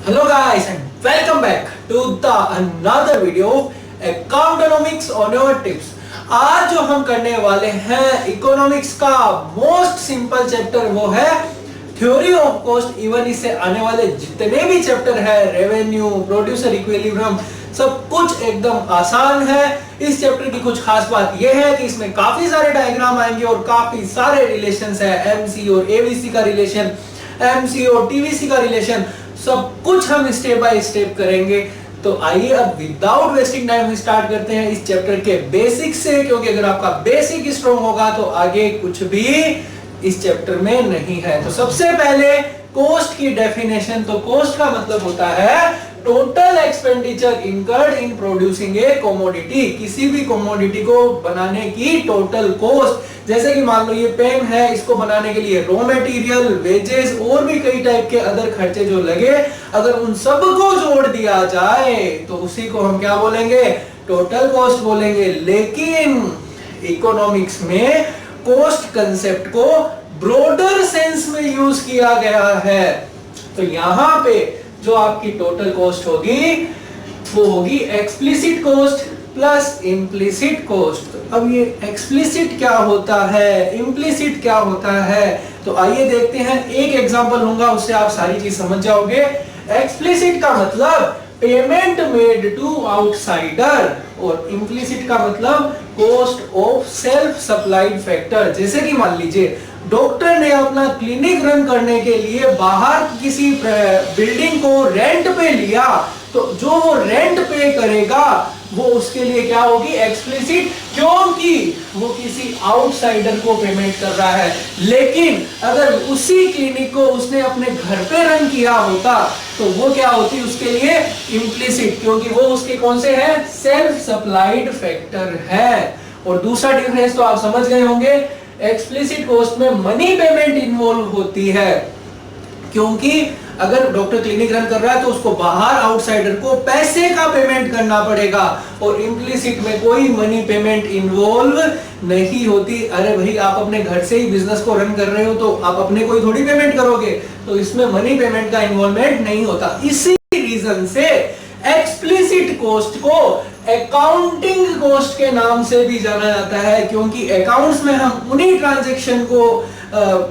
Hello guys and welcome back to the another video of Accountonomics on your tips। आज जो हम करने वाले हैं इकोनॉमिक्स का मोस्ट सिंपल चैप्टर वो है थ्योरी ऑफ कॉस्ट। इवन इससे आने वाले जितने भी चैप्टर है रेवेन्यू, प्रोड्यूसर इक्विलिब्रियम, सब कुछ एकदम आसान है। इस चैप्टर की कुछ खास बात यह है कि इसमें काफी सारे डायग्राम आएंगे और काफी सारे रिलेशंस है। एमसी और एवीसी का रिलेशन, एमसी और टीवीसी का रिलेशन, सब कुछ हम स्टेप बाय स्टेप करेंगे। तो आइए अब विदाउट वेस्टिंग टाइम स्टार्ट करते हैं इस चैप्टर के बेसिक से, क्योंकि अगर आपका बेसिक स्ट्रॉन्ग होगा तो आगे कुछ भी इस चैप्टर में नहीं है। तो सबसे पहले कॉस्ट की डेफिनेशन। तो कॉस्ट का मतलब होता है total expenditure incurred in producing A commodity. किसी भी कमोडिटी को बनाने की टोटल कॉस्ट। जैसे कि मान लो ये पेन है, इसको बनाने के लिए रॉ मटेरियल, वेजेस और भी कई टाइप के अदर खर्चे जो लगे, अगर उन सब को जोड़ दिया जाए तो उसी को हम क्या बोलेंगे? टोटल कॉस्ट बोलेंगे। लेकिन इकोनॉमिक्स में कॉस्ट कंसेप्ट को ब्रॉडर सेंस में यूज किया गया है। तो यहां पे जो आपकी टोटल कॉस्ट होगी वो होगी explicit cost plus implicit cost. अब ये एक्सप्लिसिट क्या होता है, इम्प्लिसिट क्या होता है, तो आइए देखते हैं। एक एग्जांपल लूंगा, उससे आप सारी चीज समझ जाओगे। एक्सप्लिसिट का मतलब पेमेंट मेड टू आउटसाइडर और इम्प्लिसिट का मतलब cost of self supplied factor. जैसे कि मान लीजिए डॉक्टर ने अपना क्लिनिक रन करने के लिए बाहर किसी बिल्डिंग को रेंट पे लिया, तो जो वो रेंट पे करेगा वो उसके लिए क्या होगी? एक्सप्लिसिट, क्योंकि वो किसी आउटसाइडर को पेमेंट कर रहा है। लेकिन अगर उसी क्लिनिक को उसने अपने घर पे रन किया होता तो वो क्या होती उसके लिए? इम्प्लिसिट, क्योंकि वो उसके कौन से है? सेल्फ सप्लाइड फैक्टर है। और दूसरा डिफरेंस तो आप समझ गए होंगे, एक्सप्लिसिट कॉस्ट में मनी पेमेंट इन्वॉल्व होती है, क्योंकि अगर डॉक्टर क्लिनिक रन कर रहा है तो उसको बाहर आउटसाइडर को पैसे का पेमेंट करना पड़ेगा। और इम्प्लिसिट में कोई मनी पेमेंट इन्वॉल्व नहीं होती। अरे भाई, आप अपने घर से ही बिजनेस को रन कर रहे हो तो आप अपने को ही थोड़ी पेमेंट करोगे, तो इसमें मनी पेमेंट का इन्वॉल्वमेंट नहीं होता। इसी रीजन से एक्सप्लिसिट कॉस्ट को अकाउंटिंग कॉस्ट के नाम से भी जाना जाता है, क्योंकि अकाउंट्स में हम उन्हीं ट्रांजैक्शन को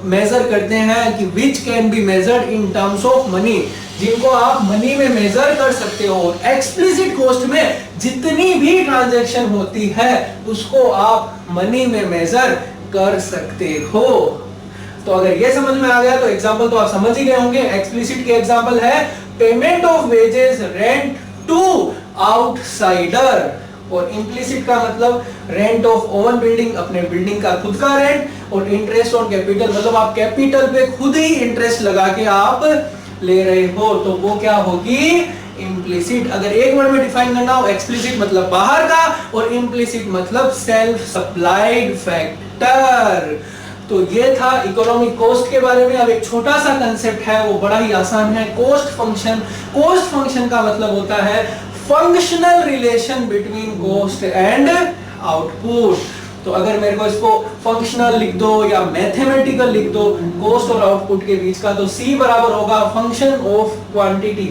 मेजर करते हैं कि which can be measured in terms of money, जिनको आप मनी में मेजर कर सकते हो। एक्सप्लिसिट कॉस्ट में जितनी भी ट्रांजैक्शन होती है उसको आप मनी में मेजर कर सकते हो। तो अगर ये समझ में आ गया तो एग्जांपल तो आप समझ ही गए होंगे। एक्सप्लिसिट के एग्जांपल है payment of wages rent to outsider, और इम्प्लिसिट का मतलब रेंट ऑफ ओवन बिल्डिंग, अपने बिल्डिंग का खुद का रेंट, और इंटरेस्ट ऑन कैपिटल, मतलब आप कैपिटल पे खुद ही इंटरेस्ट लगा के आप ले रहे हो, तो वो क्या होगी? इम्प्लिसिट। अगर एक वर्ड में डिफाइन करना हो, एक्सप्लिसिट मतलब बाहर का और इम्प्लिसिट मतलब सेल्फ सप्लाइड फैक्टर। तो ये था इकोनॉमिक कॉस्ट के बारे में। अब एक छोटा सा कंसेप्ट है, वो बड़ा ही आसान है, कॉस्ट फंक्शन। कॉस्ट फंक्शन का मतलब होता है functional relation between cost and output. तो अगर मेरे को इसको फंक्शनल लिख दो या मैथमेटिकल लिख दो कॉस्ट और आउटपुट के बीच का, तो C बराबर होगा फंक्शन ऑफ क्वांटिटी।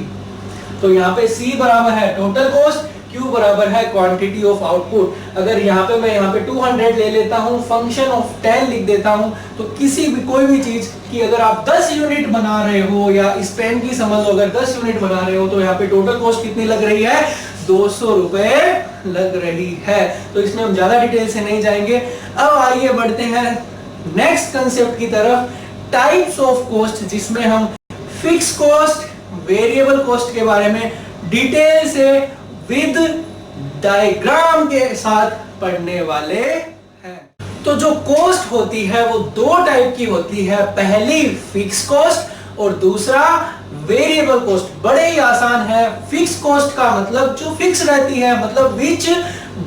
तो यहाँ पे C बराबर है टोटल कॉस्ट, Q बराबर है क्वांटिटी ऑफ आउटपुट। अगर यहाँ पे मैं यहाँ पे 200 ले लेता हूँ, फंक्शन ऑफ 10 लिख देता हूँ, तो किसी भी कोई भी चीज की अगर आप 10 यूनिट बना रहे हो, या इस पेन की समझ लो अगर 10 यूनिट बना रहे हो, तो यहाँ पे टोटल कॉस्ट कितनी लग रही है? 200 रुपए लग रही है। तो इसमें हम ज्यादा डिटेल से नहीं जाएंगे। अब आइए बढ़ते हैं नेक्स्ट कंसेप्ट की तरफ, टाइप्स ऑफ कॉस्ट, जिसमें हम फिक्स कॉस्ट, वेरिएबल कॉस्ट के बारे में डिटेल से विद डायग्राम के साथ पढ़ने वाले हैं। तो जो कॉस्ट होती है वो दो टाइप की होती है, पहली फिक्स कॉस्ट और दूसरा वेरिएबल कॉस्ट। बड़े ही आसान है। फिक्स कॉस्ट का मतलब जो फिक्स रहती है, मतलब which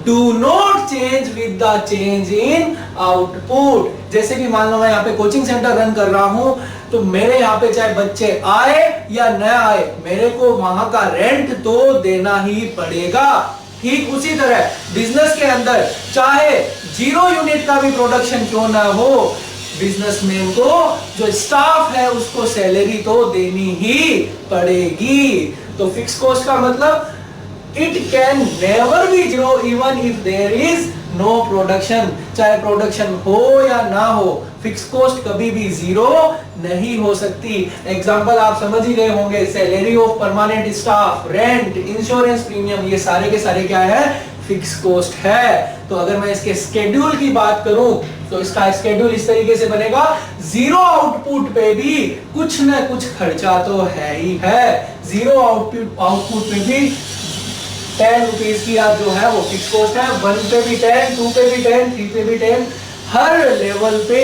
do not change with the change in output. जैसे कि मान लो मैं यहाँ पे कोचिंग सेंटर रन कर रहा हूँ, तो मेरे यहाँ पे चाहे बच्चे आए या न आए, मेरे को वहां का रेंट तो देना ही पड़ेगा। ठीक उसी तरह बिजनेस के अंदर चाहे 0 यूनिट का भी प्रोडक्शन क्यों ना हो, बिजनेसमैन को जो स्टाफ है उसको सैलरी तो देनी ही पड़ेगी। तो फिक्स कॉस्ट का मतलब it can never be zero even if there is no production. चाहे प्रोडक्शन हो या ना हो, फिक्स कॉस्ट कभी भी जीरो नहीं हो सकती। एग्जांपल आप समझ ही गए होंगे, salary of permanent staff, rent, insurance premium, ये सारे के सारे क्या है, फिक्स कॉस्ट है। तो अगर मैं इसके स्केड्यूल की बात करूं तो इसका स्केड्यूल इस तरीके से बनेगा, जीरो आउटपुट पे भी कुछ ना कुछ खर्चा तो है ही है। जीरो आउटपुट पे भी 10 रुपीज की आप जो है वो फिक्स कॉस्ट है, 1 पे भी 10, 2 पे भी 10, 3 पे भी 10, हर लेवल पे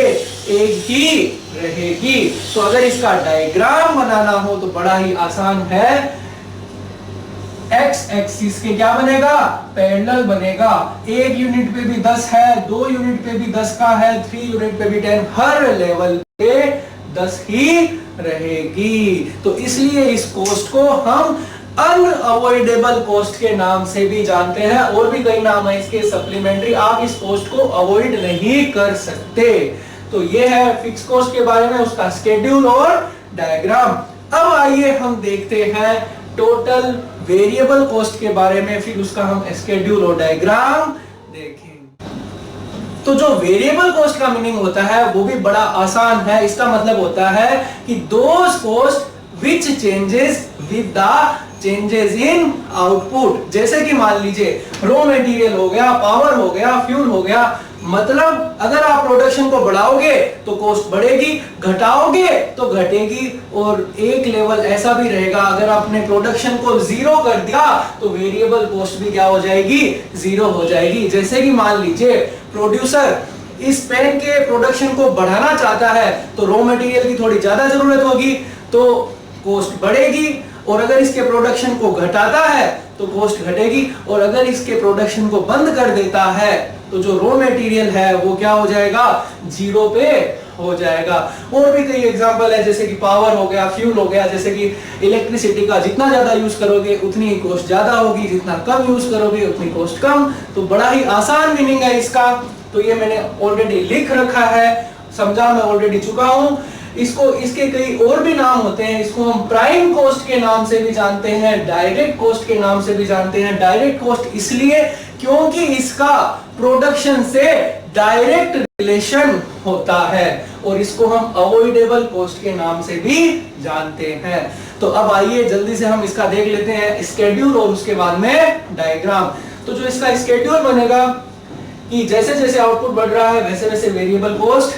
एक ही रहेगी। तो अगर इसका डायग्राम बनाना हो तो बड़ा ही आसान है। एक्स एक्सिस के क्या बनेगा, पैरेलल बनेगा। 1 यूनिट पे भी 10 है, 2 यूनिट पे भी 10 का है, 3 यूनिट पे भी 10, हर लेवल पे 10 ही रहेगी। तो इसलिए इस कॉस्ट को हम अनअवॉइडेबल कॉस्ट के नाम से भी जानते हैं, और भी कई नाम है इसके सप्लीमेंट्री, आप इस कॉस्ट को अवॉइड नहीं कर सकते। तो ये है फिक्स कॉस्ट के बारे में, उसका स्केड्यूल और डायग्राम। अब आइए हम देखते हैं टोटल वेरिएबल कॉस्ट के बारे में, फिर उसका हम स्केड्यूल और डायग्राम देखेंगे। तो जो वेरिएबल कॉस्ट का मीनिंग होता है वो भी बड़ा आसान है। इसका मतलब होता है कि those cost which changes with the changes in output. जैसे कि मान लीजिए रॉ मटेरियल हो गया, पावर हो गया, फ्यूल हो गया, मतलब अगर आप प्रोडक्शन को बढ़ाओगे तो कॉस्ट बढ़ेगी, घटाओगे तो घटेगी। और एक लेवल ऐसा भी रहेगा, अगर आपने प्रोडक्शन को जीरो कर दिया तो वेरिएबल कॉस्ट भी क्या हो जाएगी, जीरो हो जाएगी। जैसे कि मान लीजिए प्रोड्यूसर इस पेन के प्रोडक्शन को बढ़ाना चाहता है तो रॉ मटेरियल की थोड़ी ज्यादा जरूरत होगी, तो कॉस्ट बढ़ेगी। और अगर इसके प्रोडक्शन को घटाता है तो कॉस्ट घटेगी, और अगर इसके प्रोडक्शन को बंद कर देता है तो जो रॉ मटेरियल है वो क्या हो जाएगा, जीरो पे हो जाएगा। और भी कई एग्जांपल है, जैसे कि पावर हो गया, फ्यूल हो गया, जैसे कि इलेक्ट्रिसिटी का जितना ज्यादा यूज करोगे उतनी कॉस्ट ज्यादा होगी, जितना कम यूज करोगे उतनी कॉस्ट कम। तो बड़ा ही आसान मीनिंग है इसका। तो ये मैंने ऑलरेडी लिख रखा है, समझा मैं ऑलरेडी चुका हूं इसको। इसके कई और भी नाम होते हैं, इसको हम प्राइम कॉस्ट के नाम से भी जानते हैं, डायरेक्ट कॉस्ट के नाम से भी जानते हैं। डायरेक्ट कॉस्ट इसलिए क्योंकि इसका प्रोडक्शन से डायरेक्ट रिलेशन होता है, और इसको हम अवॉइडेबल कॉस्ट के नाम से भी जानते हैं। तो अब आइए जल्दी से हम इसका देख लेते हैं स्केड्यूल और उसके बाद में डायग्राम। तो जो इसका स्केड्यूल बनेगा कि जैसे जैसे आउटपुट बढ़ रहा है वैसे वैसे वेरिएबल कॉस्ट,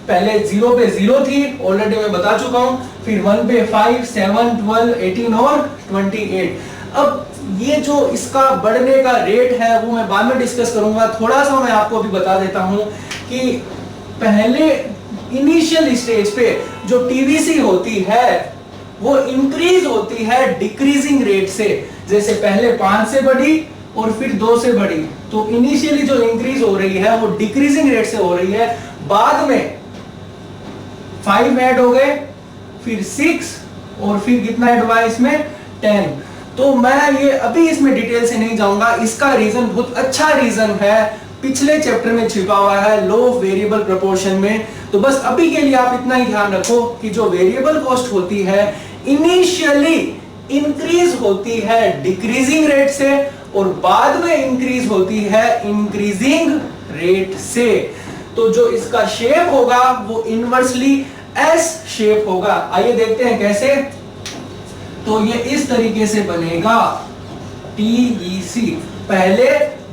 पहले 0 पे 0 थी, ऑलरेडी मैं बता चुका हूं, फिर 1 पे 5, 7, 12, 18 और 28। अब ये जो इसका बढ़ने का रेट है वो मैं बाद में डिस्कस करूंगा। थोड़ा सा मैं आपको अभी बता देता हूं कि पहले इनिशियल स्टेज पे जो टीवीसी होती है वो इंक्रीज होती है डिक्रीजिंग रेट से। जैसे पहले 5 से बढ़ी और फिर 2 से बढ़ी, तो इनिशियली जो इंक्रीज हो रही है वो डिक्रीजिंग रेट से हो रही है। बाद में 5 ऐड हो गए, फिर 6, और फिर कितना ऐड हुआ इसमें 10। तो मैं ये अभी इसमें डिटेल से नहीं जाऊंगा, इसका रीजन बहुत अच्छा रीजन है, पिछले चैप्टर में छिपा हुआ है, लॉ ऑफ वेरिएबल प्रोपोर्शन में। तो बस अभी के लिए आप इतना ही ध्यान रखो कि जो वेरिएबल कॉस्ट होती है इनिशियली इंक्रीज होती है डिक्रीजिंग रेट से, और बाद में इंक्रीज होती है इंक्रीजिंग रेट से। तो जो इसका शेप होगा वो इनवर्सली एस शेप होगा। आइए देखते हैं कैसे। तो ये इस तरीके से बनेगा, TEC पहले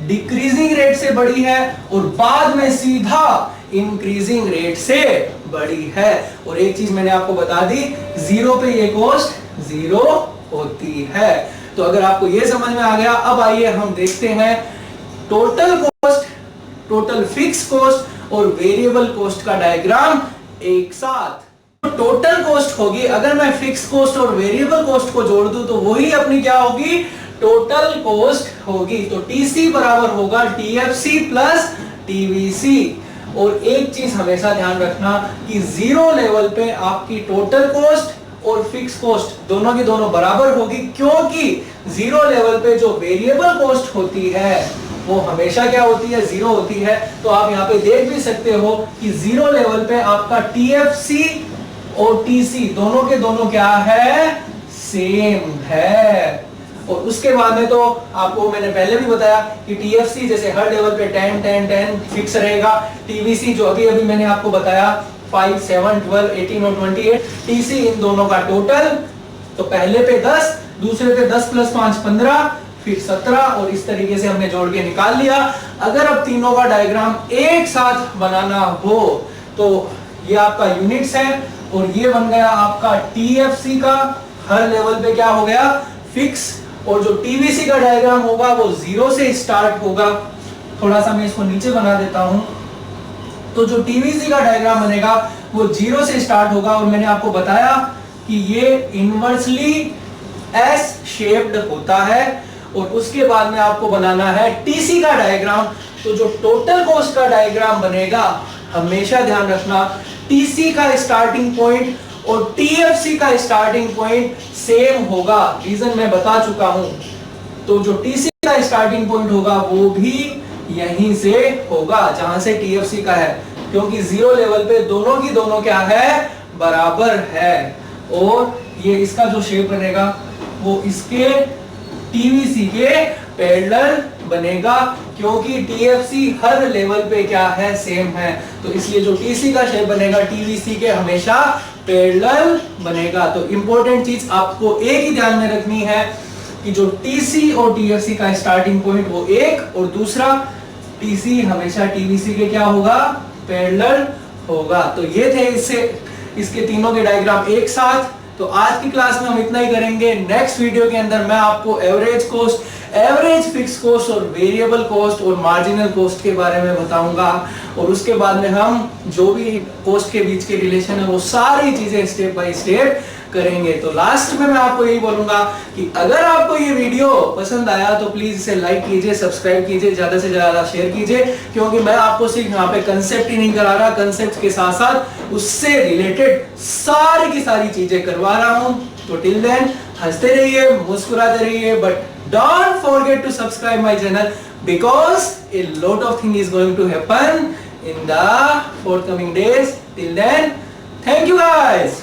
डिक्रीजिंग रेट से बढ़ी है और बाद में सीधा इंक्रीजिंग रेट से बढ़ी है। और एक चीज मैंने आपको बता दी, 0 पे ये कॉस्ट 0 होती है। तो अगर आपको ये समझ में आ गया, अब आइए हम देखते हैं total cost, total fix cost और वेरिएबल कॉस्ट का डायग्राम एक साथ। टोटल कॉस्ट होगी, अगर मैं फिक्स कॉस्ट और वेरिएबल कॉस्ट को जोड़ दूं तो वही अपनी क्या होगी, टोटल कॉस्ट होगी। तो TC बराबर होगा TFC प्लस TVC। और एक चीज हमेशा ध्यान रखना कि जीरो लेवल पे आपकी टोटल कॉस्ट और फिक्स कॉस्ट दोनों की दोनों बराबर होगी, क्योंकि जीरो लेवल पे जो वेरिएबल कॉस्ट होती है वो हमेशा क्या होती है, जीरो होती है। तो आप यहाँ पे देख भी सकते हो कि जीरो लेवल पे आपका TFC और TC दोनों के दोनों क्या है, सेम है। और उसके बाद में तो आपको मैंने पहले भी बताया कि TFC जैसे हर लेवल पे 10 10 10 फिक्स रहेगा। TVC जो अभी अभी मैंने आपको बताया 5 7 12 18 और 28, TC इन दोनों का टोटल, तो पहले पे 10, दूसरे पे 10 + 5 15, फिर 17, और इस तरीके से हमने जोड़ के निकाल लिया। अगर अब तीनों का डायग्राम एक साथ बनाना हो तो ये आपका यूनिट्स है, और ये बन गया आपका TFC का हर लेवल पे क्या हो गया, फिक्स। और जो TVC का डायग्राम होगा वो 0 से स्टार्ट होगा। थोड़ा सा मैं इसको नीचे बना देता हूं। तो जो TVC का डायग्राम बनेगा वो 0 से स्टार्ट होगा, और मैंने आपको बताया कि ये इनवर्सली एस शेप्ड होता है। और उसके बाद में आपको बनाना है TC का डायग्राम। तो जो टोटल कॉस्ट का डायग्राम बनेगा, हमेशा ध्यान रखना TC का स्टार्टिंग पॉइंट और TFC का स्टार्टिंग पॉइंट सेम होगा। रीजन मैं बता चुका हूं। तो जो TC का स्टार्टिंग पॉइंट होगा वो भी यहीं से होगा जहां से TFC का है, क्योंकि जीरो लेवल पे दोनों की दोनों क्या है, बराबर है। और ये इसका जो शेप बनेगा वो इसके TVC के पैरेलल बनेगा, क्योंकि TFC हर लेवल पे क्या है, सेम है। तो इसलिए जो TC का शेप बनेगा TVC के हमेशा पैरेलल बनेगा। तो इंपॉर्टेंट चीज आपको एक ही ध्यान में रखनी है कि जो TC और TFC का स्टार्टिंग पॉइंट वो एक, और दूसरा TC हमेशा TVC के क्या होगा, पैरेलल होगा। तो ये थे इसके तीनों के डायग्राम एक साथ। तो आज की क्लास में हम इतना ही करेंगे। नेक्स्ट वीडियो के अंदर मैं आपको average cost, average fix cost और वेरिएबल कॉस्ट और मार्जिनल कॉस्ट के बारे में बताऊंगा, और उसके बाद में हम जो भी कॉस्ट के बीच के रिलेशन है वो सारी चीजें स्टेप बाय स्टेप करेंगे। तो लास्ट में मैं आपको यही बोलूंगा कि अगर आपको ये वीडियो पसंद आया तो प्लीज इसे लाइक कीजिए, सब्सक्राइब कीजिए, ज्यादा से ज्यादा शेयर कीजिए, क्योंकि मैं आपको सिर्फ यहाँ पे कंसेप्ट ही नहीं करा रहा, कंसेप्ट के साथ साथ उससे रिलेटेड सारी की सारी चीजें करवा रहा हूँ। तो टिल देन हंसते रहिए, मुस्कुराते रहिए, but don't forget to subscribe my channel because a lot of thing is going to happen in the forthcoming days. Till then, thank you guys.